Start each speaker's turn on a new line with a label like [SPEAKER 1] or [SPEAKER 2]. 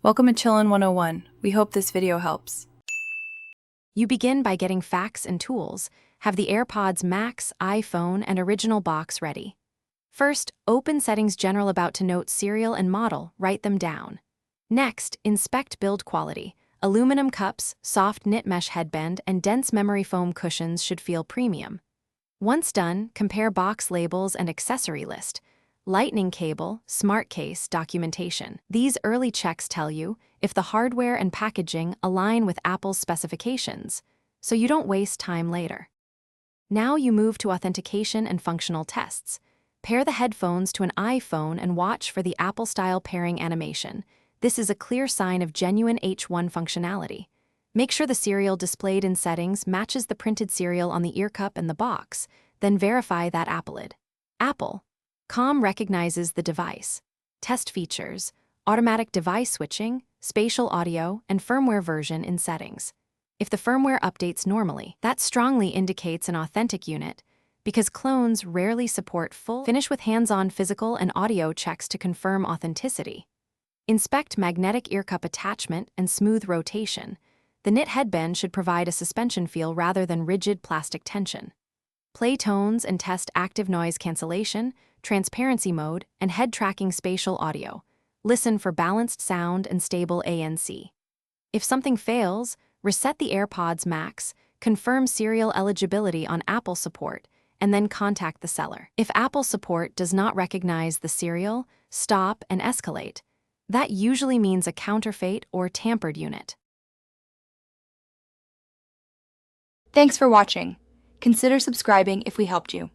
[SPEAKER 1] Welcome to Chillin' 101. We hope this video helps.
[SPEAKER 2] You begin by getting facts and tools, have the AirPods Max, iPhone, and original box ready. First, open Settings General About to note serial and model, write them down. Next, inspect build quality. Aluminum cups, soft knit mesh headband, and dense memory foam cushions should feel premium. Once done, compare box labels and accessory list. Lightning cable, smart case, documentation. These early checks tell you if the hardware and packaging align with Apple's specifications, so you don't waste time later. Now you move to authentication and functional tests. Pair the headphones to an iPhone and watch for the Apple-style pairing animation. This is a clear sign of genuine H1 functionality. Make sure the serial displayed in settings matches the printed serial on the ear cup and the box, then verify that Appleid. Apple. Com recognizes the device. Test features, automatic device switching, spatial audio, and firmware version in settings. If the firmware updates normally, that strongly indicates an authentic unit, because clones rarely support full. Finish with hands-on physical and audio checks to confirm authenticity. Inspect magnetic ear cup attachment and smooth rotation. The knit headband should provide a suspension feel rather than rigid plastic tension. Play tones and test active noise cancellation, transparency mode, and head tracking spatial audio. Listen for balanced sound and stable ANC. If something fails, reset the AirPods Max, confirm serial eligibility on Apple support, and then contact the seller. If Apple support does not recognize the serial, stop and escalate. That usually means a counterfeit or tampered unit.
[SPEAKER 3] Thanks for watching. Consider subscribing if we helped you.